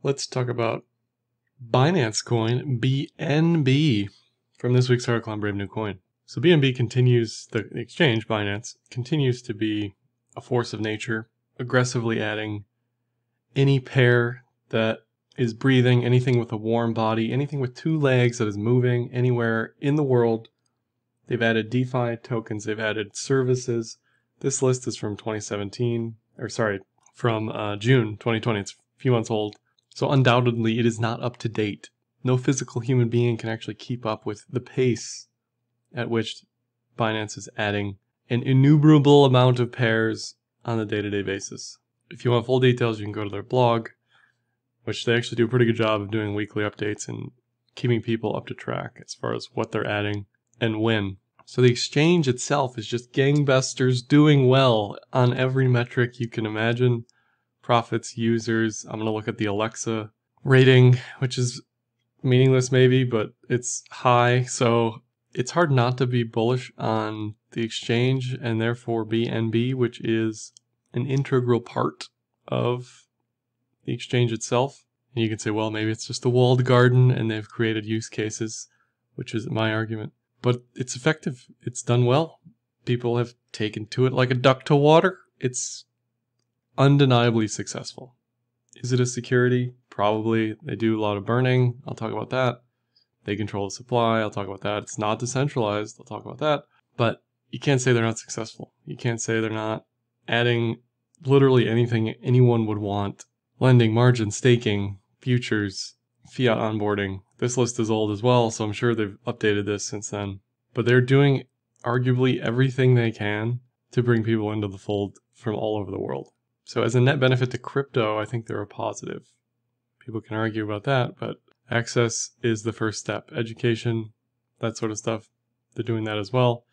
Let's talk about Binance Coin Bnb from this week's article on Brave New Coin. So Bnb continues, the exchange, Binance, continues to be a force of nature, aggressively adding any pair that is breathing, anything with a warm body, anything with two legs that is moving anywhere in the world. They've added DeFi tokens, they've added services. This list is from from June 2020. It's a few months old. So undoubtedly, it is not up to date. No physical human being can actually keep up with the pace at which Binance is adding an innumerable amount of pairs on a day-to-day basis. If you want full details, you can go to their blog, which they actually do a pretty good job of doing weekly updates and keeping people up to track as far as what they're adding and when. So the exchange itself is just gangbusters, doing well on every metric you can imagine. Profits, users. I'm going to look at the Alexa rating, which is meaningless maybe, but it's high. So it's hard not to be bullish on the exchange and therefore BNB, which is an integral part of the exchange itself. And you can say, well, maybe it's just a walled garden and they've created use cases, which is my argument. But it's effective. It's done well. People have taken to it like a duck to water. It's undeniably successful. Is it a security? Probably. They do a lot of burning. I'll talk about that. They control the supply. I'll talk about that. It's not decentralized. I'll talk about that. But you can't say they're not successful. You can't say they're not adding literally anything anyone would want. Lending, margin, staking, futures, fiat onboarding. This list is old as well, so I'm sure they've updated this since then. But they're doing arguably everything they can to bring people into the fold from all over the world. So as a net benefit to crypto, I think they're a positive. People can argue about that, but access is the first step. Education, that sort of stuff, they're doing that as well.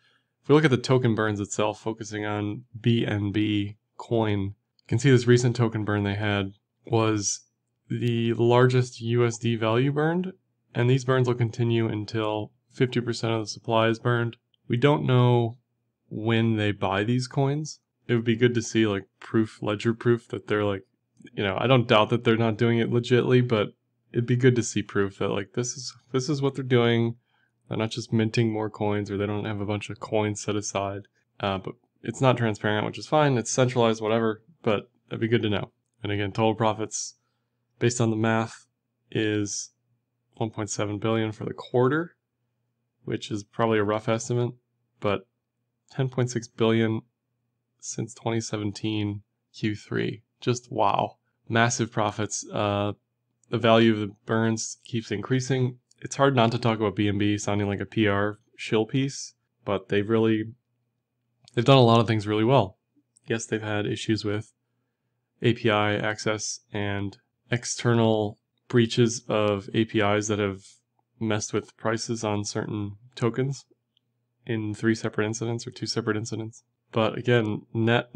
If we look at the token burns itself, focusing on BNB coin, you can see this recent token burn they had was the largest USD value burned, and these burns will continue until 50% of the supply is burned. We don't know when they buy these coins. It would be good to see like proof, ledger proof that they're like, I don't doubt that they're not doing it legitly, but it'd be good to see proof that like this is what they're doing. They're not just minting more coins, or they don't have a bunch of coins set aside. But it's not transparent, which is fine. It's centralized, whatever, but that'd be good to know. And again, total profits based on the math is 1.7 billion for the quarter, which is probably a rough estimate, but 10.6 billion since 2017 Q3. Just wow. Massive profits. The value of the burns keeps increasing. It's hard not to talk about BNB sounding like a PR shill piece, but they've done a lot of things really well. Yes, they've had issues with API access and external breaches of APIs that have messed with prices on certain tokens in 3 separate incidents or 2 separate incidents. But again, net,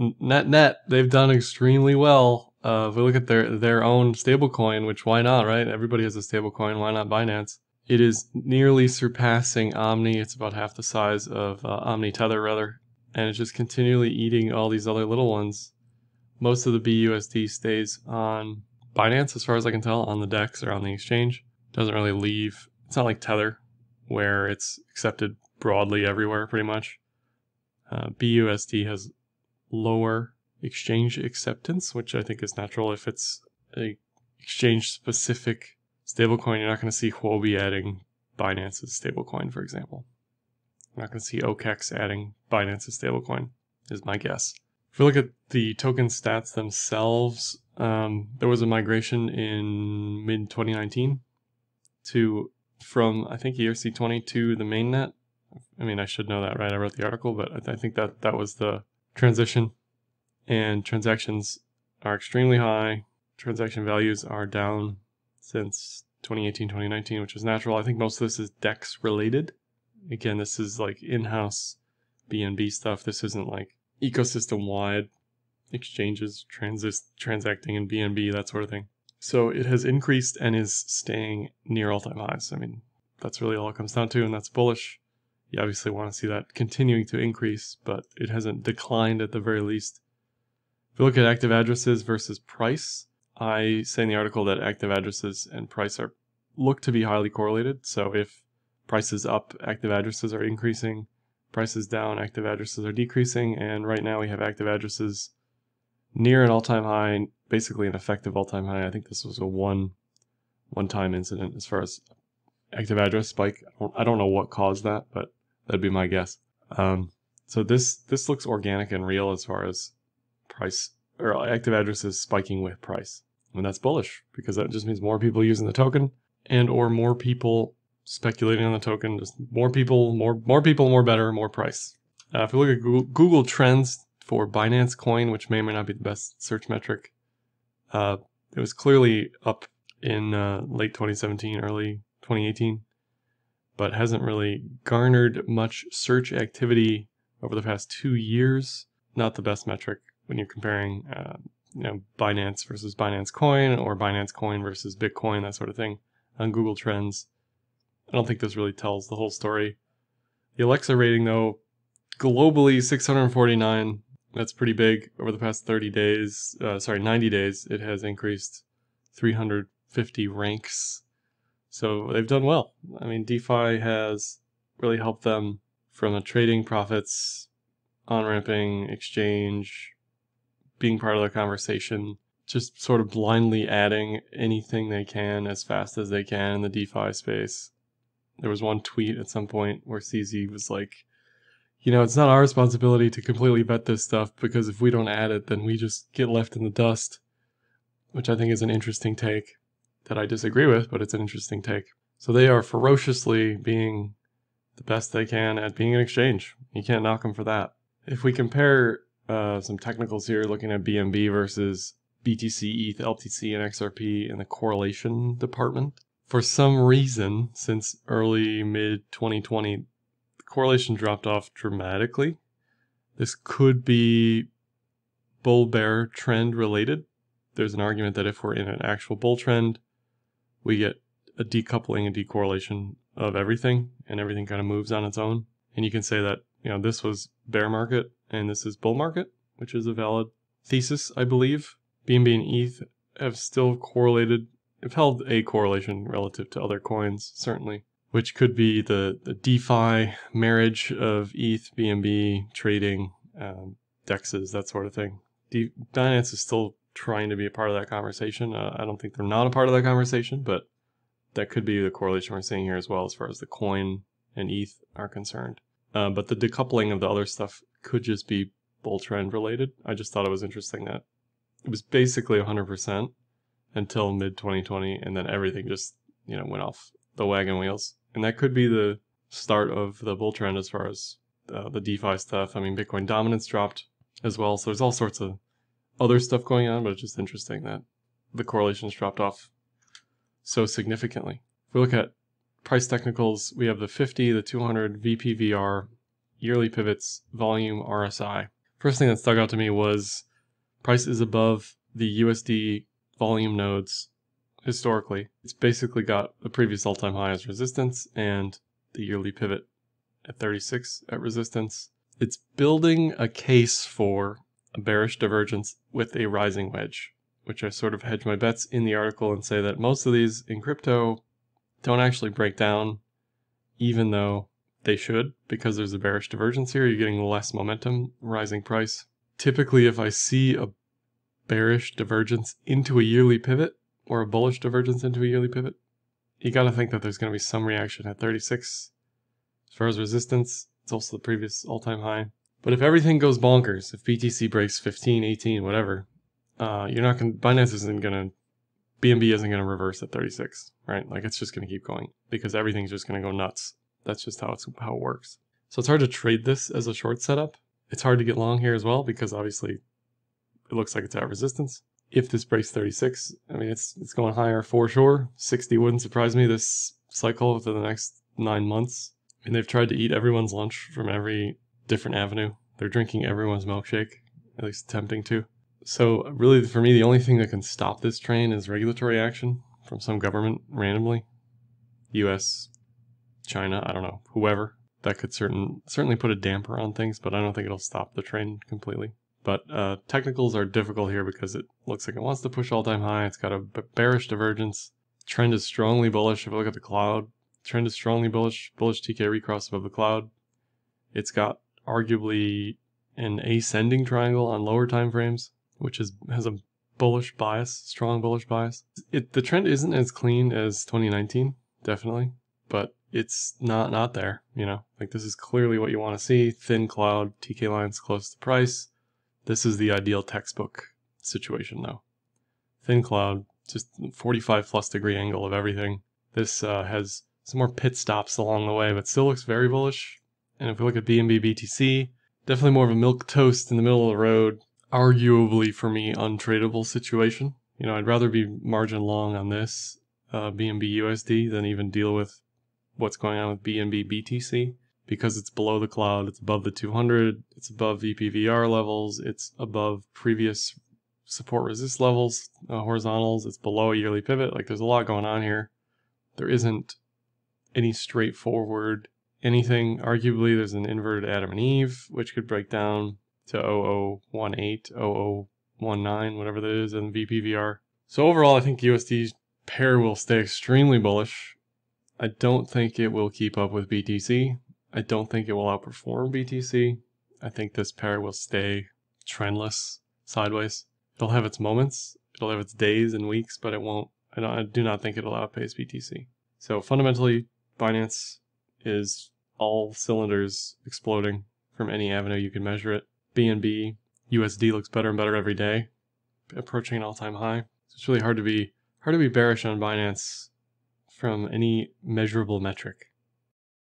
they've done extremely well. If we look at their own stablecoin, which why not, right? Everybody has a stablecoin. Why not Binance? It is nearly surpassing Omni. It's about half the size of Omni Tether, rather. And it's just continually eating all these other little ones. Most of the BUSD stays on Binance, as far as I can tell, on the DEX or on the exchange. Doesn't really leave. It's not like Tether, where it's accepted broadly everywhere, pretty much. BUSD has lower exchange acceptance, which I think is natural. If it's a exchange-specific stablecoin, you're not going to see Huobi adding Binance's stablecoin, for example. You're not going to see OKEX adding Binance's stablecoin, is my guess. If we look at the token stats themselves, there was a migration in mid-2019 from I think ERC20 to the mainnet. I mean, I should know that, right? I wrote the article, but I think that was the transition. And transactions are extremely high. Transaction values are down since 2018, 2019, which is natural. I think most of this is DEX related. Again, this is like in-house BNB stuff. This isn't like ecosystem-wide exchanges transacting in BNB, that sort of thing. So it has increased and is staying near all-time highs. I mean, that's really all it comes down to, and that's bullish. You obviously want to see that continuing to increase, but it hasn't declined at the very least. If you look at active addresses versus price, I say in the article that active addresses and price look to be highly correlated. So if price is up, active addresses are increasing. Price is down, active addresses are decreasing. And right now we have active addresses near an all-time high, basically an effective all-time high. I think this was a one-time incident as far as active address spike. I don't know what caused that, but that'd be my guess. So this looks organic and real as far as price or active addresses spiking with price. And that's bullish because that just means more people using the token and or more people speculating on the token. Just more people, more better, more price. If you look at Google Trends for Binance Coin, which may or may not be the best search metric, it was clearly up in late 2017, early 2018, but hasn't really garnered much search activity over the past 2 years. Not the best metric when you're comparing Binance versus Binance Coin or Binance Coin versus Bitcoin, that sort of thing on Google Trends. I don't think this really tells the whole story. The Alexa rating, though, globally 649. That's pretty big. Over the past 90 days, it has increased 350 ranks. So they've done well. I mean, DeFi has really helped them from a trading, profits, on-ramping, exchange, being part of the conversation, just sort of blindly adding anything they can as fast as they can in the DeFi space. There was one tweet at some point where CZ was like, it's not our responsibility to completely vet this stuff because if we don't add it, then we just get left in the dust, which I think is an interesting take that I disagree with, but it's an interesting take. So they are ferociously being the best they can at being an exchange. You can't knock them for that. If we compare some technicals here, looking at BNB versus BTC, ETH, LTC, and XRP in the correlation department, for some reason, since early mid-2020, the correlation dropped off dramatically. This could be bull-bear trend related. There's an argument that if we're in an actual bull trend, we get a decoupling and decorrelation of everything, and everything kind of moves on its own. And you can say that, this was bear market and this is bull market, which is a valid thesis, I believe. BNB and ETH have still correlated, have held a correlation relative to other coins, certainly, which could be the DeFi marriage of ETH, BNB, trading, DEXs, that sort of thing. Binance is still trying to be a part of that conversation. I don't think they're not a part of that conversation, but that could be the correlation we're seeing here as well as far as the coin and ETH are concerned. But the decoupling of the other stuff could just be bull trend related. I just thought it was interesting that it was basically 100% until mid-2020, and then everything just, went off the wagon wheels. And that could be the start of the bull trend as far as the DeFi stuff. I mean, Bitcoin dominance dropped as well, so there's all sorts of other stuff going on, but it's just interesting that the correlations dropped off so significantly. If we look at price technicals, we have the 50, the 200, VPVR, yearly pivots, volume, RSI. First thing that stuck out to me was price is above the USD volume nodes historically. It's basically got the previous all-time high as resistance and the yearly pivot at 36 at resistance. It's building a case for a bearish divergence with a rising wedge, which I sort of hedge my bets in the article and say that most of these in crypto don't actually break down, even though they should, because there's a bearish divergence here. You're getting less momentum, rising price. Typically, if I see a bearish divergence into a yearly pivot or a bullish divergence into a yearly pivot, you got to think that there's going to be some reaction at 36. As far as resistance, it's also the previous all-time high. But if everything goes bonkers, if BTC breaks 15, 18, whatever, Binance isn't going to, BNB isn't going to reverse at 36, right? Like, it's just going to keep going because everything's just going to go nuts. That's just how it works. So it's hard to trade this as a short setup. It's hard to get long here as well because obviously it looks like it's at resistance. If this breaks 36, I mean, it's going higher for sure. 60 wouldn't surprise me this cycle for the next 9 months. And they've tried to eat everyone's lunch from every different avenue. They're drinking everyone's milkshake, at least attempting to. So really, for me, the only thing that can stop this train is regulatory action from some government randomly. US, China, I don't know, whoever. That could certainly put a damper on things, but I don't think it'll stop the train completely. But technicals are difficult here because it looks like it wants to push all-time high. It's got a bearish divergence. Trend is strongly bullish. If we look at the cloud, trend is strongly bullish. Bullish TK recross above the cloud. It's got arguably an ascending triangle on lower time frames, which has a bullish bias, strong bullish bias. The trend isn't as clean as 2019, definitely, but it's not there, you know. Like, this is clearly what you want to see. Thin cloud, TK lines close to price. This is the ideal textbook situation though. Thin cloud, just 45 plus degree angle of everything. This has some more pit stops along the way, but still looks very bullish. And if we look at Bnb BTC, definitely more of a milquetoast in the middle of the road. Arguably, for me, untradeable situation. You know, I'd rather be margin long on this Bnb USD than even deal with what's going on with Bnb BTC, because it's below the cloud, it's above the 200, it's above VPVR levels, it's above previous support resist levels, horizontals, it's below a yearly pivot. Like, there's a lot going on here. There isn't any straightforward anything. Arguably, there's an inverted Adam and Eve, which could break down to 0018, 0019, whatever that is in VPVR. So overall, I think USD pair will stay extremely bullish. I don't think it will keep up with BTC. I don't think it will outperform BTC. I think this pair will stay trendless, sideways. It'll have its moments, it'll have its days and weeks, but it won't. I do not think it'll outpace BTC. So fundamentally, Binance is all cylinders exploding from any avenue you can measure it. BNB, USD looks better and better every day, approaching an all-time high. So it's really hard to be bearish on Binance from any measurable metric.